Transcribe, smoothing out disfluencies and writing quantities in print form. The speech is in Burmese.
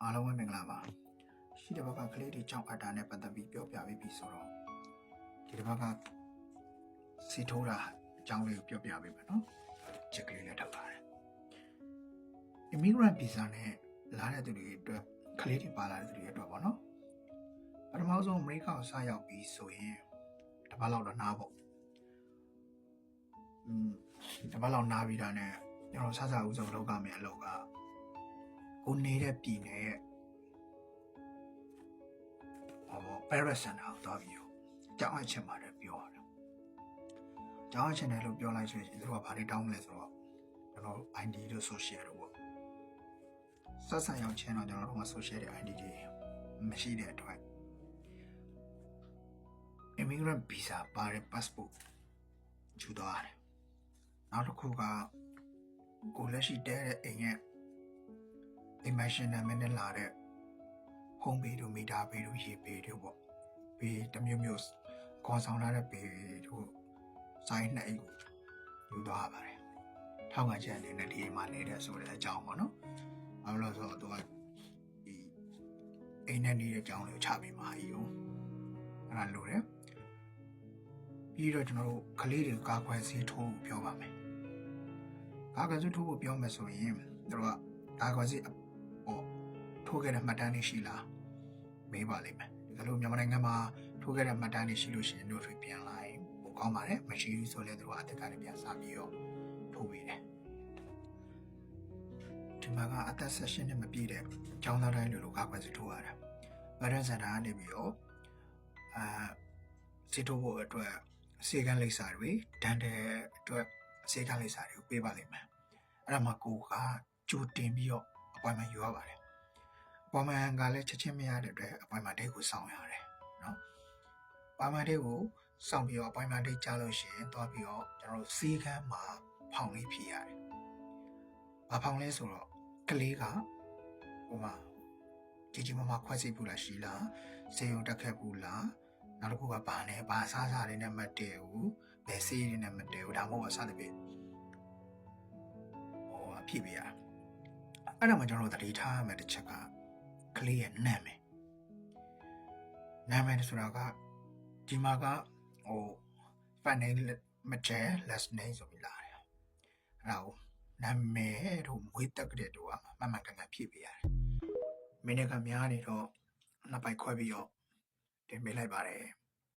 အားလုံးပဲမင်္ဂလာပါရှိတဲ့ဘက်ကကလေးတွေကြောင့်အပ်တာနဲ့ပတ်သက်ပြီးပြောပြပေးပြီဆိုတော့ဒီတစ်ဘက်ကစီထိုးတာအကြောင်းလေးကိုပြောပြပေးမယ်နော်ချက်ကလေးလည်းထောက်ပါတယ် immigrant visa နဲ့လာတဲ့သူတွေအတွက်ကလေးတွေပါလာတဲ့သူတွေအတွက်ပေါ့နော်ပထမဆုံးအမေရိကန်ကိုစရောက်ပြီးဆိုရင်တစ်ပတ်လောက်တော့နားပေါ့တစ်ပတ်လောက်နားပြီးတာနဲ့ကျွန်တော်စဦးဆုံးလုပ်ရမယ့်အလုပ်ကကိုနေတဲ့ပြည်နယ်ရဲ့Paris Center ကိုသွားပြီးတော့ကြောင်းအချက်မှာလည်းပြောရတယ်။ကြောင်းအချက်နဲ့လို့ပြောလိုက်ဆိုရင်သူကဘာတွေတောင်းမလဲဆိုတော့ကျွန်တော် ID တို့ social တို့ပေါ့။ဆက်ဆံရောက်ချင်းတော့ကျွန်တော်တို့က social တွေ ID တွေမရှိတဲ့အတွက် immigrant visa ပါတဲ့ passport ယူသွားတယ်။နောက်တစ်ခုကကိုလက်ရှိတဲတဲ့အိမ်ရဲ့အိမ်မရှင်နာမည်နဲ့လာတဲ့ဖုန်းပေတို့မီတာပေတို့ရေပေတို့ပေါ့ပေတမျိုးမျိုးခေါ်ဆောင်လာတဲ့ပေတို့စိုင်းနှစ်အိတ်ကိုယူသွားပါတယ်ထောက်ခံချက်အနေနဲ့ဒီအိမ်မှာနေတဲ့ဆိုတဲ့အကြောင်းပေါ့နော်ဘာလို့လဲဆိုတော့သူကဒီအိမ်နဲ့နေတဲ့အကြောင်းလေးကိုချပြီးမှာကြီးကိုအဲ့ဒါလို့တယ်ပြီးတော့ကျွန်တော်တို့ကလေးတွေကာကွယ်ဆေးထိုးဖို့ပြောပါမယ်ကာကွယ်ဆေးထိုးဖို့ပြောမယ်ဆိုရင်တို့ကကာကွယ်ဆေးထိုးခဲ့တဲ့မှတ်တမ်းတွေရှိလားမေးပါလိမ့်မယ်ဒီလိုမြန်မာနိုင်ငံမှာထိုးခဲ့တဲ့မှတ်တမ်းတွေရှိလို့ရှိရင်တို့တွေပြန်လာရင်ပိုကောင်းပါတယ်မရှိဘူးဆိုလည်းတို့ကအသက်ကလည်းပြန်စားပြီးတော့ထိုးပေးတယ်ဒီမှာကအသက်16နှစ်မပြည့်တဲ့ကျောင်းသားတိုင်းလိုကာကွယ်ဆေးထိုးရတာဗရန်စတာကနေပြီးတော့ဆေးထိုးဖို့အတွက်စေကန်းလိပ်စာတွေဒန်တဲ့အတွက်စေကန်းလိပ်စာတွေကိုပေးပါလိမ့်မယ်အဲ့ဒါမှကိုကကြိုတင်ပြီးတော့ appointment ယူရပါတယ်ပေါ်မှန်ကလည်းချက်ချင်းမရတဲ့အတွက် appointment date ကိုစောင့်ရတယ်နော် appointment date ကိုစောင့်ပြီးတော့ appointment date ကြားလို့ရှိရင်သွားပြီးတော့ကျွန်တော်တို့စီးကမ်းမှာဖောင်လေးဖြည့်ရတယ်။ဘာဖောင်လဲဆိုတော့ကလေးကဟိုမှာကြီးမားခွဲစိတ်ဘူးလားရှိလားစေုံတက်ခဲ့ဘူးလားနောက်တစ်ခုကဘာနဲ့ဘာစားစားလေးနဲ့မတည့်ဘူးဘယ်စေးလေးနဲ့မတည့်ဘူးဒါမှမဟုတ်အစသဖြင့်ဖြည့်ပေးရအဲ့ဒါမှကျွန်တော်တို့တတိထားရမယ်တစ်ချက်ကကလေးရဲ့နာမည်ဆိုတာကဒီမှာကfirst name မကျဲ last name ဆိုပြီးလာတယ်အဲ့ဒါကိုနာမည်တို့မွေးတက်တဲ့တို့ကမှန်ကန်ဖြည့်ပေးရတယ်မိနစ်ကများနေတော့နှစ်ပိုက်ခွဲပြီးတော့တင်ပေးလိုက်ပါတယ်